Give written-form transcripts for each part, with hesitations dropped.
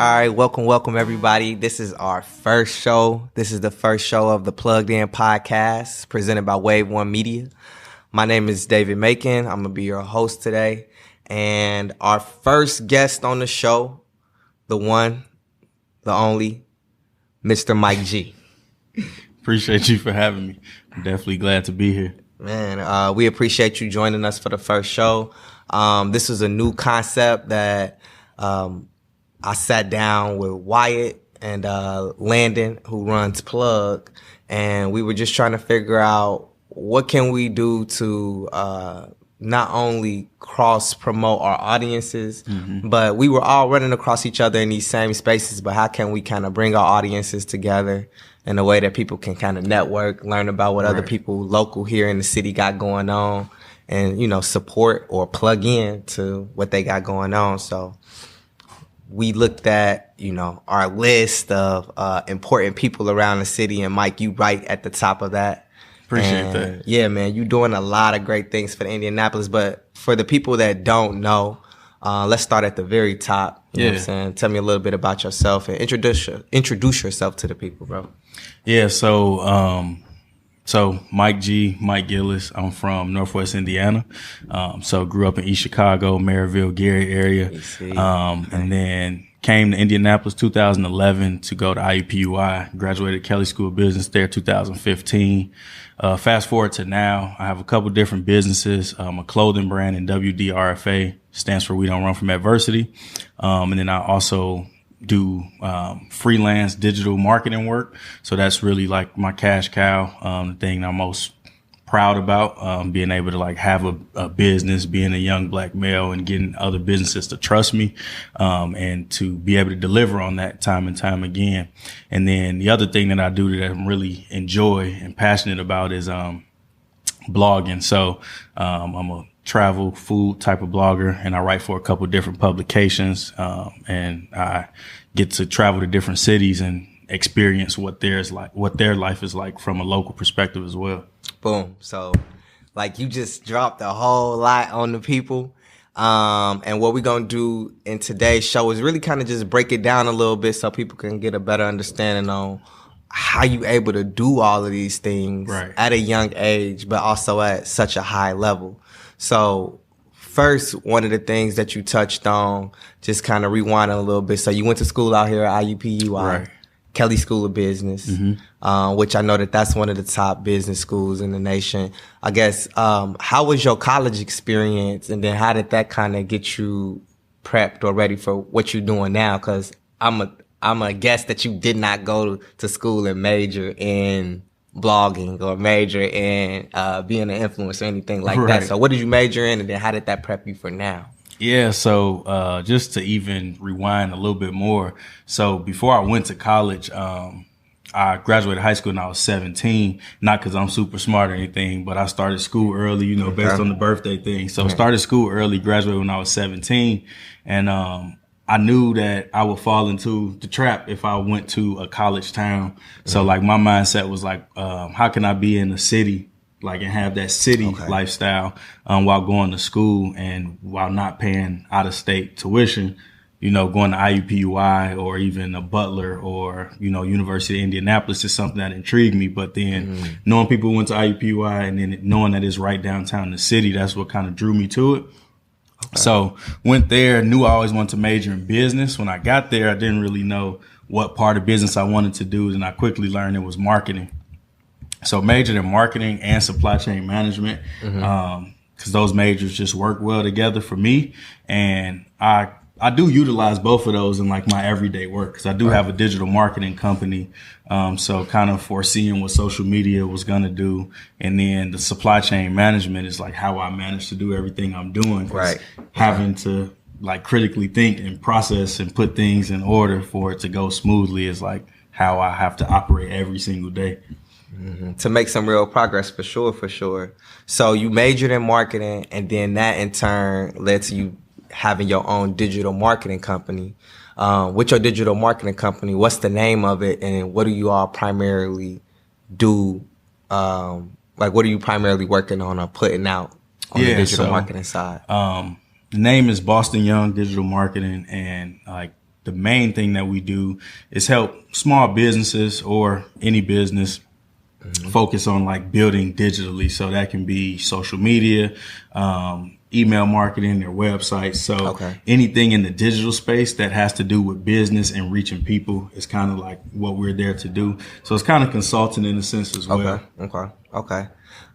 right. Welcome, everybody. This is our first show. This is the first show of the Plugged In podcast presented by Wave One Media. My name is David Macon. I'm going to be your host today. And our first guest on the show, the one, the only, Mr. Mike G. Appreciate you for having me. I'm definitely glad to be here. Man, we appreciate you joining us for the first show. This was a new concept that I sat down with Wyatt and Landon, who runs Plug, and we were just trying to figure out what can we do to not only cross-promote our audiences, but we were all running across each other in these same spaces, but how can we kind of bring our audiences together in a way that people can kind of network, learn about what other people local here in the city got going on, and, you know, support or plug in to what they got going on. So we looked at, you know, our list of important people around the city, and Mike, you right at the top of that. Appreciate that. Yeah, man, you're doing a lot of great things for the Indianapolis, but for the people that don't know, let's start at the very top. You know what I'm saying? Tell me a little bit about yourself and introduce yourself to the people, bro. Yeah, so Mike Gillis. I'm from Northwest Indiana. So grew up in East Chicago, Maryville, Gary area. And then came to Indianapolis 2011 to go to IUPUI, graduated Kelley School of Business there 2015. Fast forward to now, I have a couple different businesses, a clothing brand, and WDRFA stands for We Don't Run From Adversity. And then I also do freelance digital marketing work. So that's really like my cash cow, the thing I'm most proud about, being able to like have a business, being a young black male and getting other businesses to trust me, and to be able to deliver on that time and time again. And then the other thing that I do that I'm really enjoy and passionate about is blogging. So I'm a travel food type of blogger, and I write for a couple of different publications, and I get to travel to different cities and experience what their life is like from a local perspective as well. Boom. So like you just dropped a whole lot on the people. And what we're going to do in today's show is really kind of just break it down a little bit so people can get a better understanding on how you able to do all of these things at a young age, but also at such a high level. So first, one of the things that you touched on, just kind of rewinding a little bit. So you went to school out here at IUPUI, Kelley School of Business, which I know that's one of the top business schools in the nation. I guess, how was your college experience? And then how did that kind of get you prepped or ready for what you're doing now? Cause I'm a guess that you did not go to school and major in blogging or major in being an influencer or anything like that. So what did you major in, and then how did that prep you for now? Yeah, so just to even rewind a little bit more. So before I went to college, I graduated high school when I was 17, not because I'm super smart or anything, but I started school early, you know, based on the birthday thing. So started school early, graduated when I was 17, and I knew that I would fall into the trap if I went to a college town. So like my mindset was like, how can I be in a city, like, and have that city lifestyle, while going to school and while not paying out of state tuition, you know, going to IUPUI or even a Butler or, you know, University of Indianapolis is something that intrigued me. But then knowing people who went to IUPUI and then knowing that it's right downtown in the city, that's what kind of drew me to it. So went there, knew I always wanted to major in business. When I got there, I didn't really know what part of business I wanted to do. And I quickly learned it was marketing. So majored in marketing and supply chain management, because those majors just work well together for me. And I do utilize both of those in like my everyday work, because I do have a digital marketing company. So kind of foreseeing what social media was going to do. And then the supply chain management is like how I manage to do everything I'm doing. Having to like critically think and process and put things in order for it to go smoothly is like how I have to operate every single day. To make some real progress, for sure. So you majored in marketing, and then that in turn led to you having your own digital marketing company. With your digital marketing company, what's the name of it, and what do you all primarily do? Like, what are you primarily working on or putting out on the digital marketing side? The name is Boston Young Digital Marketing, and like the main thing that we do is help small businesses or any business focus on like building digitally. So that can be social media, email marketing, their websites. So anything in the digital space that has to do with business and reaching people is kind of like what we're there to do. So it's kind of consulting in a sense as well. Okay.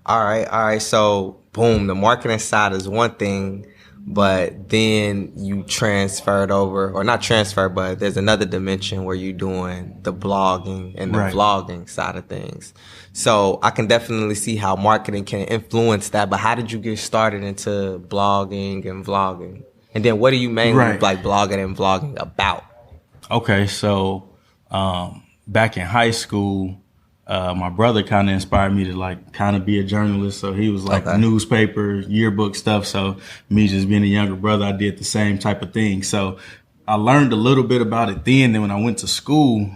All right. So boom, the marketing side is one thing, but then you transferred over, or not transferred, but there's another dimension where you're doing the blogging and the vlogging side of things. So I can definitely see how marketing can influence that, but how did you get started into blogging and vlogging? And then what are you mainly like blogging and vlogging about? Okay, so back in high school, my brother kind of inspired me to like kind of be a journalist. So he was like newspaper, yearbook stuff. So me just being a younger brother, I did the same type of thing. So I learned a little bit about it then. Then when I went to school,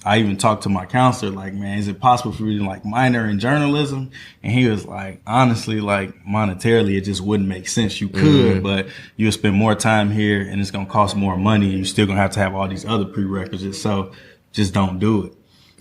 I even talked to my counselor, like, man, is it possible for me to like minor in journalism? And he was like, honestly, like monetarily, it just wouldn't make sense. You could, but you'll spend more time here and it's going to cost more money. And you're still going to have all these other prerequisites. So just don't do it.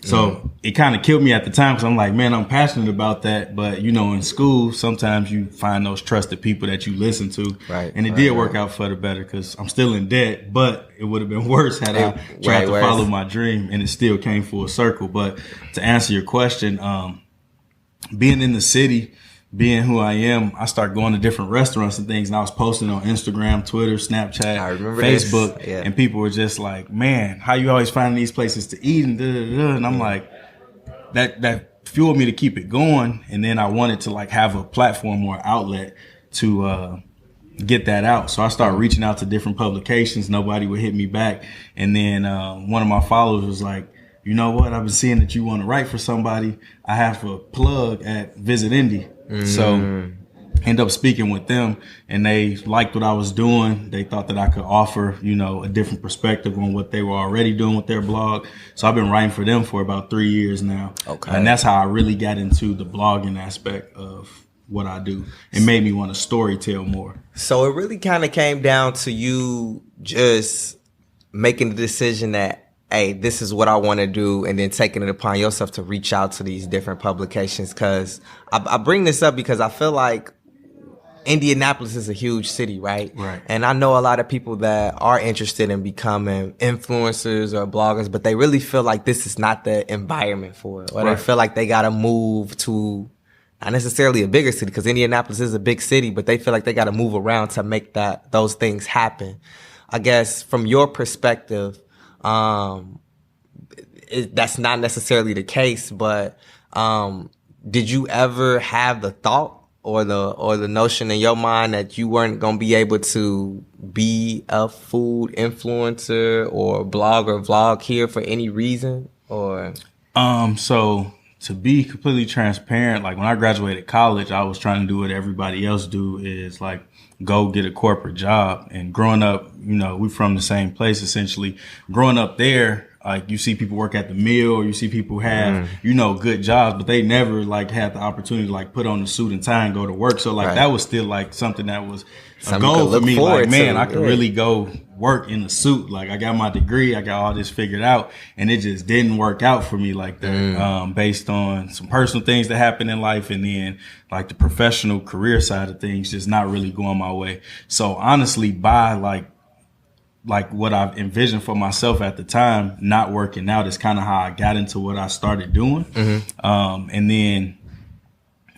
So it kind of killed me at the time because I'm like, man, I'm passionate about that. But, you know, in school, sometimes you find those trusted people that you listen to. And it did work out for the better because I'm still in debt. But it would have been worse had I tried to follow my dream, and it still came full circle. But to answer your question, being in the city, being who I am, I started going to different restaurants and things, and I was posting on Instagram, Twitter, Snapchat, Facebook, and people were just like, man, how you always finding these places to eat and da-da-da. And I'm like, that fueled me to keep it going. And then I wanted to like have a platform or outlet to get that out. So I started reaching out to different publications. Nobody would hit me back. And then one of my followers was like, you know what? I've been seeing that you want to write for somebody. I have a plug at Visit Indy. So end up speaking with them, and they liked what I was doing. They thought that I could offer, you know, a different perspective on what they were already doing with their blog. So I've been writing for them for about 3 years now. And that's how I really got into the blogging aspect of what I do. It made me want to storytell more. So it really kind of came down to you just making the decision that, hey, this is what I want to do, and then taking it upon yourself to reach out to these different publications. Because I bring this up because I feel like Indianapolis is a huge city, right? And I know a lot of people that are interested in becoming influencers or bloggers, but they really feel like this is not the environment for it. Or they feel like they got to move to not necessarily a bigger city, because Indianapolis is a big city, but they feel like they got to move around to make those things happen. I guess from your perspective, that's not necessarily the case, but did you ever have the thought or the notion in your mind that you weren't going to be able to be a food influencer or blog or vlog here for any reason? Or so to be completely transparent, like when I graduated college, I was trying to do what everybody else do, is like go get a corporate job. And growing up, you know, we from the same place essentially. Growing up there, like you see people work at the mill, or you see people have, you know, good jobs, but they never like had the opportunity to like put on the suit and tie and go to work. So like that was still like something that was a goal for me. Like, man, I could really go work in a suit. Like I got my degree, I got all this figured out, and it just didn't work out for me like that, based on some personal things that happened in life. And then like the professional career side of things just not really going my way. So honestly, by like what I've envisioned for myself at the time not working out is kind of how I got into what I started doing. And then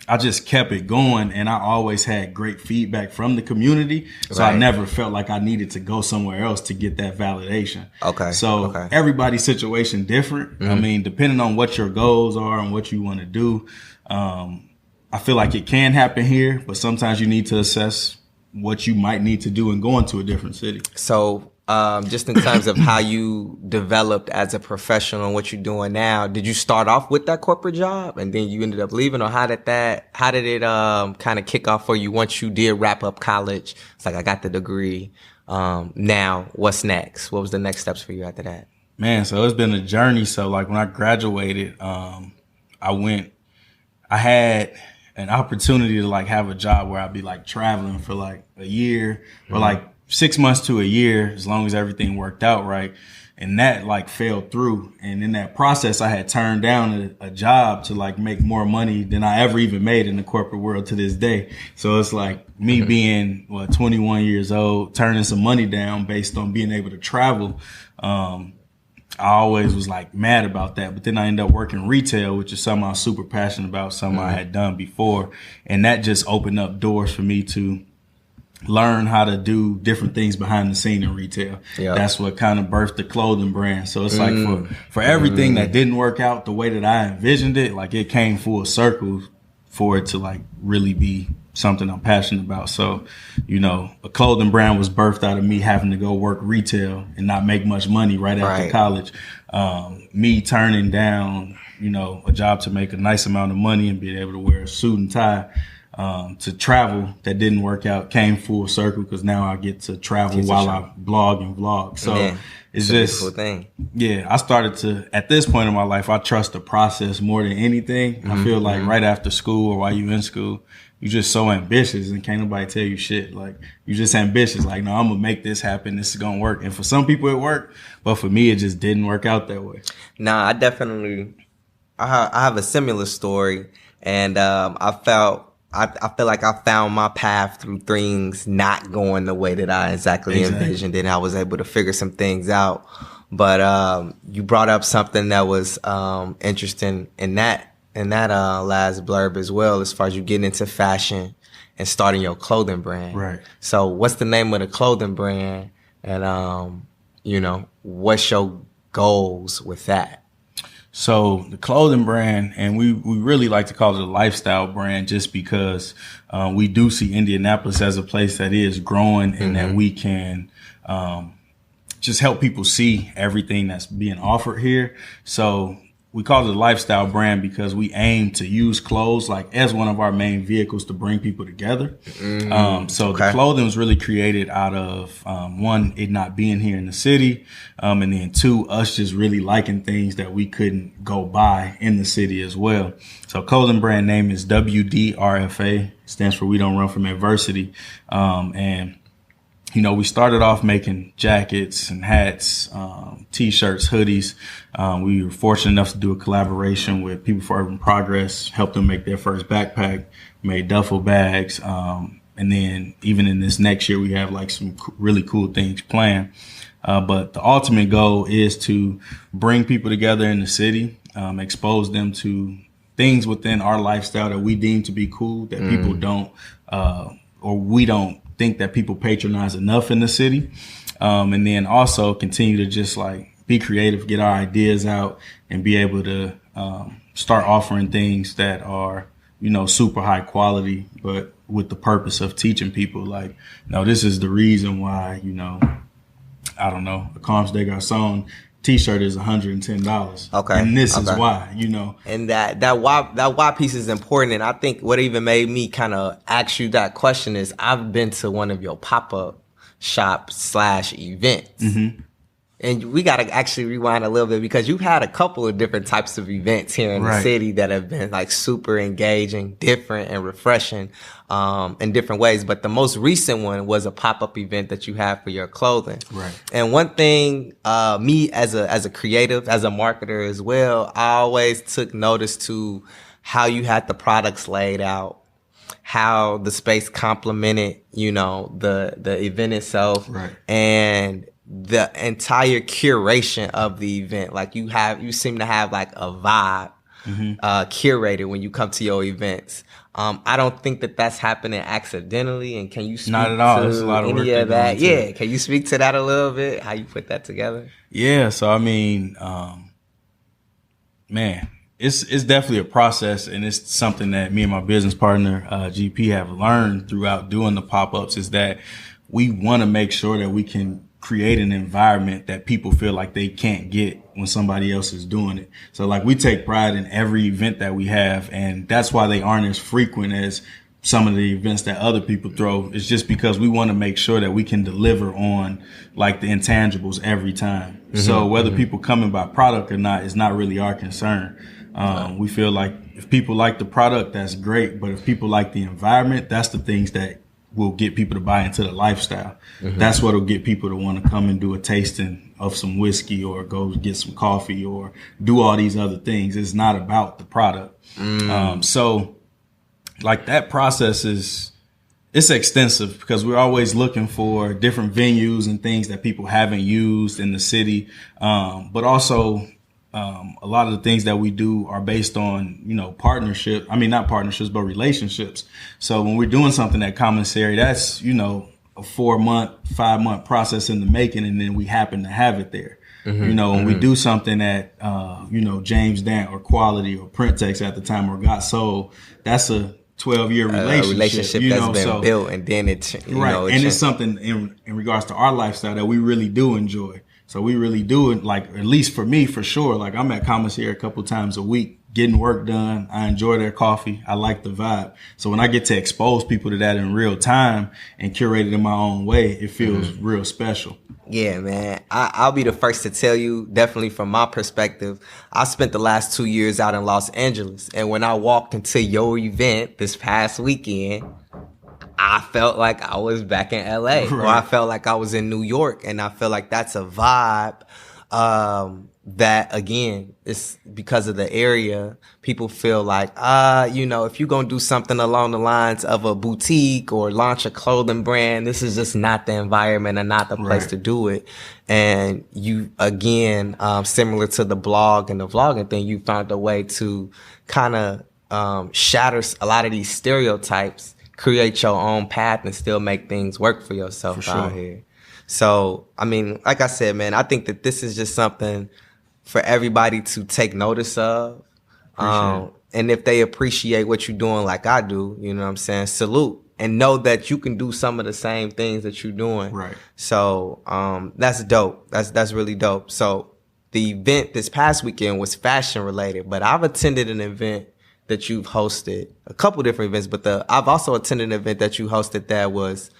I just kept it going, and I always had great feedback from the community. So I never felt like I needed to go somewhere else to get that validation. So everybody's situation different. I mean, depending on what your goals are and what you want to do, I feel like it can happen here, but sometimes you need to assess what you might need to do and go into a different city. So just in terms of how you developed as a professional and what you're doing now, did you start off with that corporate job and then you ended up leaving, or how did it kind of kick off for you once you did wrap up college? It's like, I got the degree. Now what's next? What was the next steps for you after that? Man, so it's been a journey. So like when I graduated, I had an opportunity to like have a job where I'd be like traveling for like a year, or like 6 months to a year, as long as everything worked out right. And that like fell through. And in that process, I had turned down a job to like make more money than I ever even made in the corporate world to this day. So it's like me being 21 years old, turning some money down based on being able to travel. I always was like mad about that. But then I ended up working retail, which is something I was super passionate about, something I had done before. And that just opened up doors for me to learn how to do different things behind the scene in retail. Yep. That's what kind of birthed the clothing brand. So it's like for everything that didn't work out the way that I envisioned it, like it came full circle for it to like really be something I'm passionate about. So, you know, a clothing brand was birthed out of me having to go work retail and not make much money right after college. Me turning down, you know, a job to make a nice amount of money and being able to wear a suit and tie. To travel that didn't work out came full circle because now I get to travel while I blog and vlog. So it's just a thing. Yeah, I started to, at this point in my life, I trust the process more than anything. I feel like right after school or while you in school, you're just so ambitious and can't nobody tell you shit. Like you're just ambitious. Like, no, I'm gonna make this happen. This is gonna work. And for some people it worked, but for me it just didn't work out that way. Nah, I have a similar story, and I feel like I found my path through things not going the way that I exactly envisioned it. And I was able to figure some things out. But you brought up something that was interesting in that last blurb as well, as far as you getting into fashion and starting your clothing brand. Right. So what's the name of the clothing brand? And, you know, what's your goals with that? So the clothing brand, and we really like to call it a lifestyle brand just because we do see Indianapolis as a place that is growing and that we can just help people see everything that's being offered here. So we call it a lifestyle brand because we aim to use clothes like as one of our main vehicles to bring people together. The clothing was really created out of one, it not being here in the city, and then two, us just really liking things that we couldn't go buy in the city as well. So clothing brand name is WDRFA, stands for We Don't Run From Adversity, and you know, we started off making jackets and hats, T-shirts, hoodies. We were fortunate enough to do a collaboration with People for Urban Progress, helped them make their first backpack, made duffel bags. And then even in this next year, we have like some really cool things planned. But the ultimate goal is to bring people together in the city, expose them to things within our lifestyle that we deem to be cool, that people don't, or we don't think that people patronize enough in the city. And then also continue to just like be creative, get our ideas out and be able to start offering things that are, you know, super high quality, but with the purpose of teaching people like, no, this is the reason why, you know, I don't know, a Comms de Garçon T-shirt is $110. Okay. And this is why, you know. And that why piece is important. And I think what even made me kind of ask you that question is I've been to one of your pop-up shop / events. And we got to actually rewind a little bit because you've had a couple of different types of events here in the city that have been like super engaging, different and refreshing in different ways. But the most recent one was a pop-up event that you had for your clothing. Right. And one thing, me as a creative, as a marketer as well, I always took notice to how you had the products laid out, how the space complemented, you know, the event itself. Right. And the entire curation of the event. Like you seem to have like a vibe curated when you come to your events. I don't think that that's happening accidentally. And can you speak Not at all. to There's a lot of any work of that? Yeah. Can you speak to that a little bit? How you put that together? Yeah. So, I mean, man, it's definitely a process, and it's something that me and my business partner, GP, have learned throughout doing the pop-ups is that we want to make sure that we can create an environment that people feel like they can't get when somebody else is doing it. So like we take pride in every event that we have, and that's why they aren't as frequent as some of the events that other people throw. It's just because we want to make sure that we can deliver on like the intangibles every time. So whether people come and buy product or not is not really our concern. We feel like if people like the product, that's great. But if people like the environment, that's the things that will get people to buy into the lifestyle. That's what'll get people to want to come and do a tasting of some whiskey or go get some coffee or do all these other things. It's not about the product. So like that process it's extensive because we're always looking for different venues and things that people haven't used in the city. But also, a lot of the things that we do are based on, partnership. I mean, not partnerships, but relationships. So when we're doing something at Commissary, that's, a 4-month, 5-month process in the making. And then we happen to have it there. When we do something at, James Dant or Quality or Printex at the time or Got Sold, that's a 12-year relationship that's been built, and then it's it's something in regards to our lifestyle that we really do enjoy. So we really do it, like, at least for me, for sure. Like, I'm at Commissary a couple times a week getting work done. I enjoy their coffee. I like the vibe. So when I get to expose people to that in real time and curate it in my own way, it feels real special. Yeah, man. I'll be the first to tell you, definitely from my perspective, I spent the last 2 years out in Los Angeles. And when I walked into your event this past weekend, I felt like I was back in LA, or I felt like I was in New York. And I feel like that's a vibe that, again, it's because of the area. People feel like, if you're going to do something along the lines of a boutique or launch a clothing brand, this is just not the environment and not the place to do it. And you, again, similar to the blog and the vlogging thing, you found a way to kind of shatter a lot of these stereotypes, create your own path, and still make things work for yourself out here. So, I mean, like I said, man, I think that this is just something for everybody to take notice of. And if they appreciate what you're doing like I do, you know what I'm saying, salute. And know that you can do some of the same things that you're doing. Right. So, that's dope. That's really dope. So the event this past weekend was fashion related, but I've attended an event that you've hosted, a couple different events, but I've also attended an event that you hosted that was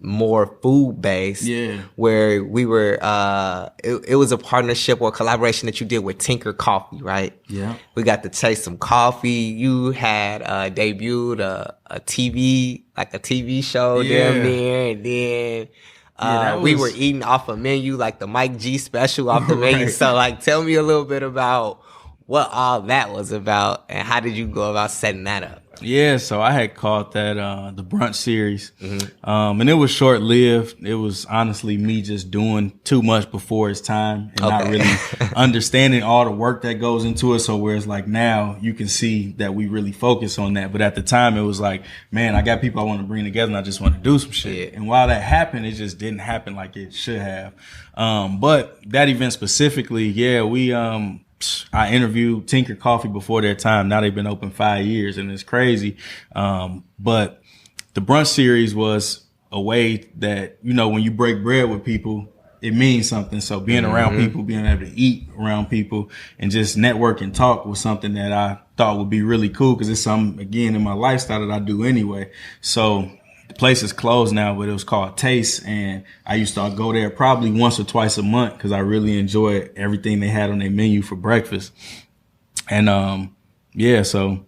more food based. Yeah. Where we were it was a partnership or collaboration that you did with Tinker Coffee, right? Yeah. We got to taste some coffee. You had debuted a TV show damn near, and then we were eating off a menu, like the Mike G special off the menu. So like tell me a little bit about what all that was about, and how did you go about setting that up? Yeah, so I had called that the Brunch Series, and it was short-lived. It was honestly me just doing too much before its time and not really understanding all the work that goes into it. So whereas like now you can see that we really focus on that. But at the time it was like, man, I got people I want to bring together and I just want to do some shit. And while that happened, it just didn't happen like it should have. But that event specifically, I interviewed Tinker Coffee before their time. Now they've been open 5 years and it's crazy. But the Brunch Series was a way that, when you break bread with people, it means something. So being around people, being able to eat around people and just network and talk was something that I thought would be really cool because it's something, again, in my lifestyle that I do anyway. So the place is closed now, but it was called Taste, and I used to go there probably once or twice a month because I really enjoyed everything they had on their menu for breakfast. And so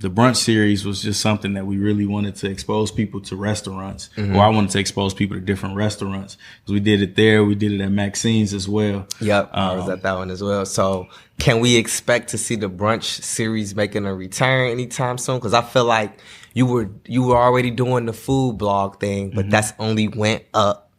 the Brunch Series was just something that we really wanted to expose people to restaurants, or I wanted to expose people to different restaurants because we did it there. We did it at Maxine's as well. Yep, I was at that one as well. So can we expect to see the Brunch Series making a return anytime soon? Because I feel like you were already doing the food blog thing, but that's only went up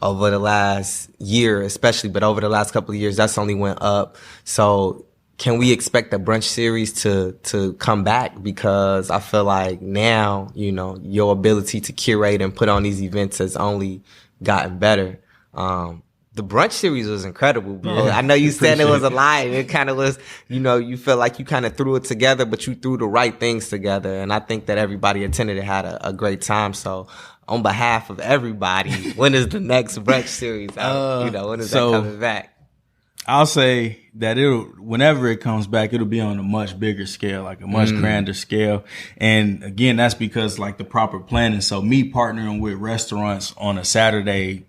over the last year, especially. But over the last couple of years, that's only went up. So can we expect the Brunch Series to come back? Because I feel like now, your ability to curate and put on these events has only gotten better. The Brunch Series was incredible, bro. Yeah, I know you said it was a lie. It kind of was, you feel like you kind of threw it together, but you threw the right things together. And I think that everybody attended it had a great time. So on behalf of everybody, when is the next Brunch Series? When is that coming back? I'll say that whenever it comes back, it'll be on a much bigger scale, like a much grander scale. And again, that's because like the proper planning. So me partnering with restaurants on a Saturday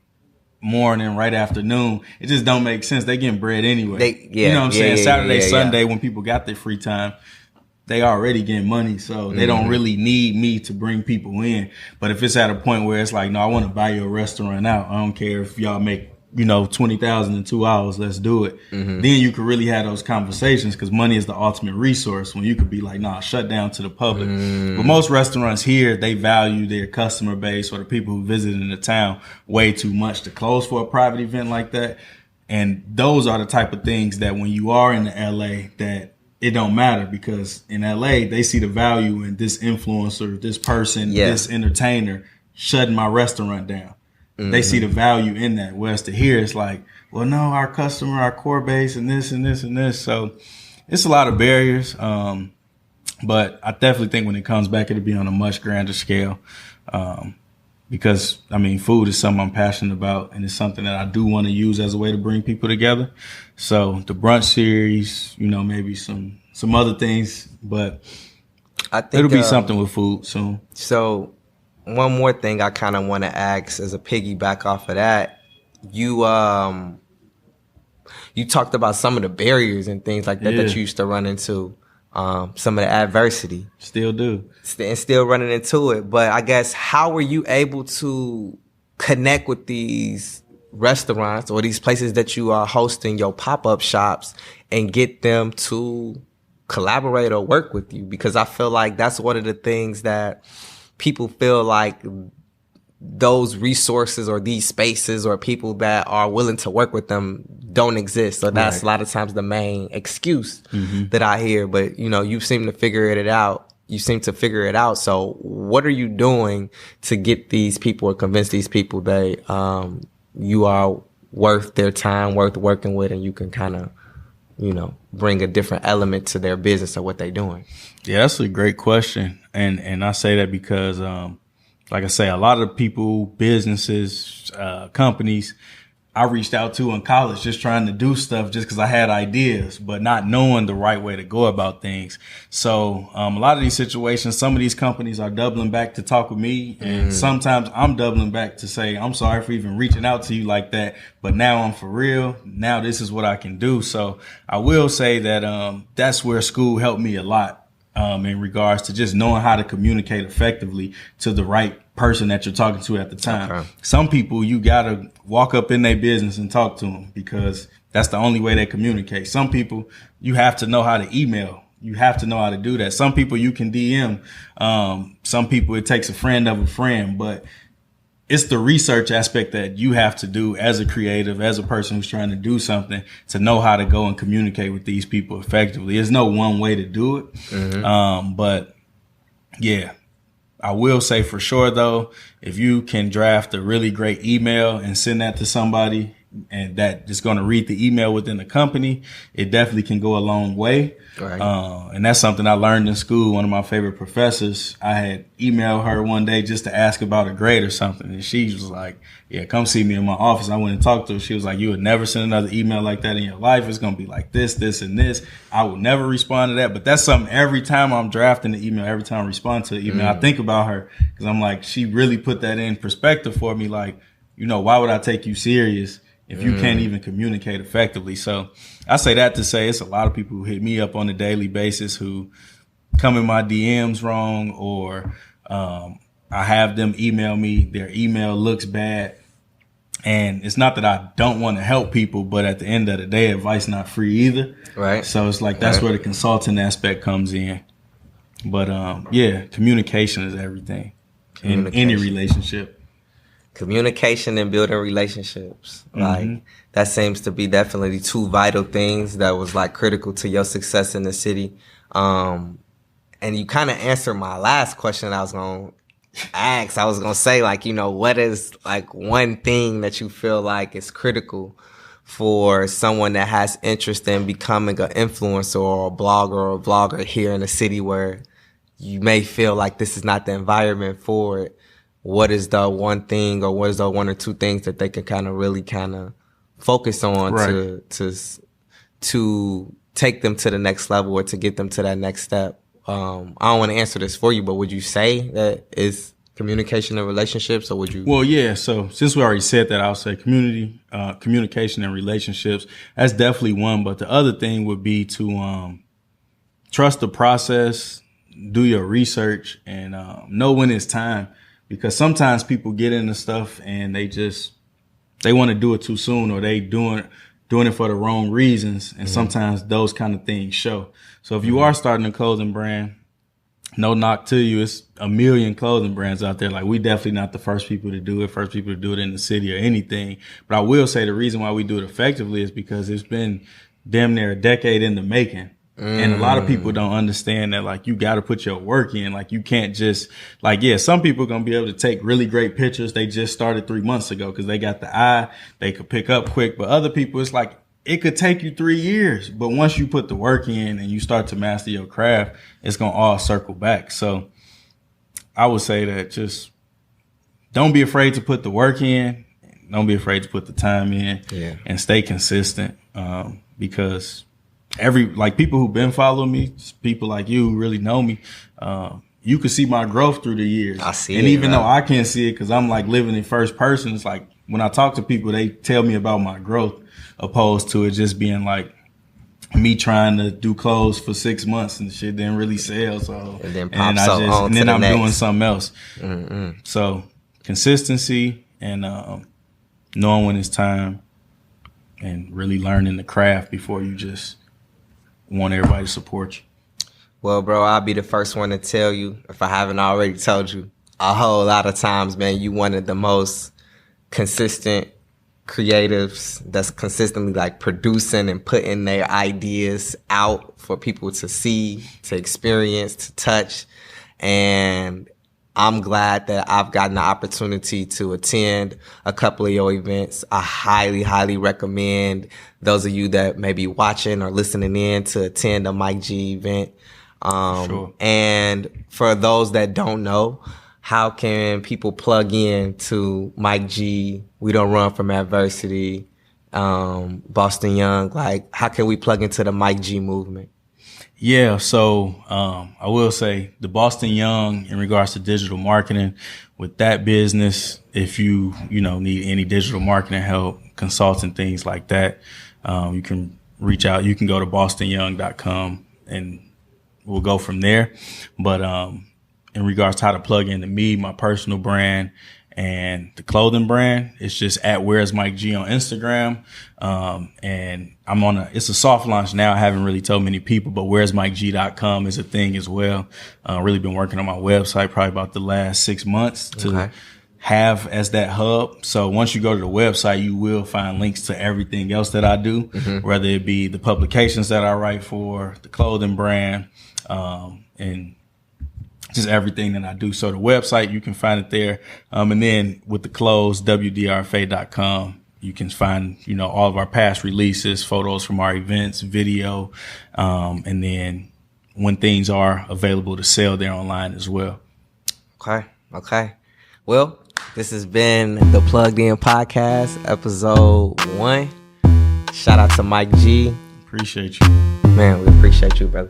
morning, right afternoon, it just don't make sense. They getting bread anyway. You know what I'm saying? Saturday, Sunday, when people got their free time, they already getting money, so they don't really need me to bring people in. But if it's at a point where it's like, no, I want to buy your restaurant out. I don't care if y'all make, 20,000 in 2 hours, let's do it. Then you could really have those conversations, because money is the ultimate resource, when you could be like, nah, shut down to the public. But most restaurants here, they value their customer base or the people who visit in the town way too much to close for a private event like that. And those are the type of things that when you are in the LA, that it don't matter, because in LA, they see the value in this influencer, this person, this entertainer shutting my restaurant down. They see the value in that. Whereas to here, it's like, well, no, our customer, our core base, and this and this and this. So it's a lot of barriers. But I definitely think when it comes back, it'll be on a much grander scale. Because, food is something I'm passionate about, and it's something that I do want to use as a way to bring people together. So the Brunch Series, maybe some other things, but I think it'll be something with food soon. So one more thing I kind of want to ask as a piggyback off of that, you talked about some of the barriers and things like that that you used to run into. Some of the adversity. Still do. And still running into it. But I guess, how were you able to connect with these restaurants or these places that you are hosting your pop-up shops and get them to collaborate or work with you? Because I feel like that's one of the things that people feel like those resources or these spaces or people that are willing to work with them don't exist. So that's a lot of times the main excuse that I hear. But, you seem to figure it out. You seem to figure it out. So what are you doing to get these people or convince these people that you are worth their time, worth working with, and you can kind of, bring a different element to their business or what they're doing? Yeah, that's a great question. And I say that because, like I say, a lot of the people, businesses, companies I reached out to in college just trying to do stuff just because I had ideas, but not knowing the right way to go about things. So a lot of these situations, some of these companies are doubling back to talk with me. And sometimes I'm doubling back to say, I'm sorry for even reaching out to you like that, but now I'm for real. Now this is what I can do. So I will say that that's where school helped me a lot. In regards to just knowing how to communicate effectively to the right person that you're talking to at the time. Okay. Some people, you got to walk up in their business and talk to them, because that's the only way they communicate. Some people, you have to know how to email. You have to know how to do that. Some people you can DM. Some people it takes a friend of a friend, but it's the research aspect that you have to do as a creative, as a person who's trying to do something, to know how to go and communicate with these people effectively. There's no one way to do it. But yeah, I will say for sure, though, if you can draft a really great email and send that to somebody and that is going to read the email within the company, it definitely can go a long way. Right. And that's something I learned in school. One of my favorite professors, I had emailed her one day just to ask about a grade or something. And she was like, yeah, come see me in my office. I went and talked to her. She was like, you would never send another email like that in your life. It's going to be like this, this, and this. I will never respond to that. But that's something every time I'm drafting the email, every time I respond to the email, I think about her, because I'm like, she really put that in perspective for me. Like, why would I take you serious if you can't even communicate effectively? So I say that to say it's a lot of people who hit me up on a daily basis who come in my DMs wrong, or I have them email me. Their email looks bad. And it's not that I don't want to help people, but at the end of the day, advice not free either. Right. So it's like that's where the consulting aspect comes in. But yeah, communication is everything in any relationship. Communication and building relationships. Like that seems to be definitely two vital things that was like critical to your success in the city. And you kind of answered my last question I was going to ask. I was going to say, like, what is like one thing that you feel like is critical for someone that has interest in becoming an influencer or a blogger or a vlogger here in the city where you may feel like this is not the environment for it? What is the one thing, or what is the one or two things that they can kind of really kind of focus on to take them to the next level or to get them to that next step? I don't want to answer this for you, but would you say that is communication and relationships, or would you? Well, yeah. So since we already said that, I'll say communication and relationships. That's definitely one. But the other thing would be to trust the process, do your research, and know when it's time. Because sometimes people get into stuff and they want to do it too soon, or they doing it for the wrong reasons. And sometimes those kind of things show. So if you are starting a clothing brand, no knock to you. It's a million clothing brands out there. Like, we definitely not the first people to do it in the city or anything. But I will say the reason why we do it effectively is because it's been damn near a decade in the making. And a lot of people don't understand that, like, you got to put your work in. Like, you can't just, like, yeah, some people are going to be able to take really great pictures. They just started 3 months ago because they got the eye. They could pick up quick. But other people, it's like, it could take you 3 years. But once you put the work in and you start to master your craft, it's going to all circle back. So I would say that just don't be afraid to put the work in. Don't be afraid to put the time in, and stay consistent. Because people who've been following me, people like you who really know me, you can see my growth through the years. I see and it, even bro. though I can't see it because I'm like living in first person, it's like when I talk to people, they tell me about my growth, opposed to it just being like me trying to do clothes for 6 months and shit didn't really sell. So And then I'm doing something else. So consistency and knowing when it's time, and really learning the craft before you just want everybody to support you. Well, bro, I'll be the first one to tell you, if I haven't already told you, a whole lot of times, man, you one of the most consistent creatives that's consistently like producing and putting their ideas out for people to see, to experience, to touch. And I'm glad that I've gotten the opportunity to attend a couple of your events. I highly, highly recommend those of you that may be watching or listening in to attend a Mike G event. Sure. And for those that don't know, how can people plug in to Mike G, We Don't Run From Adversity, Boston Young? Like, how can we plug into the Mike G movement? Yeah, so I will say the Boston Young, in regards to digital marketing, with that business, if you need any digital marketing help, consulting, things like that, you can reach out. You can go to bostonyoung.com and we'll go from there. But in regards to how to plug into me, my personal brand, and the clothing brand, it's just at Where's Mike G on Instagram. And I'm it's a soft launch now. I haven't really told many people, but where'smikeg.com is a thing as well. Really been working on my website probably about the last 6 months to have as that hub. So once you go to the website, you will find links to everything else that I do, whether it be the publications that I write for, the clothing brand, and just everything that I do. So the website, you can find it there. And then with the clothes, wdrfa.com, you can find, all of our past releases, photos from our events, video, and then when things are available to sell there online as well. Okay. Well, this has been the Plugged In Podcast, episode 1. Shout out to Mike G. Appreciate you. Man, we appreciate you, brother.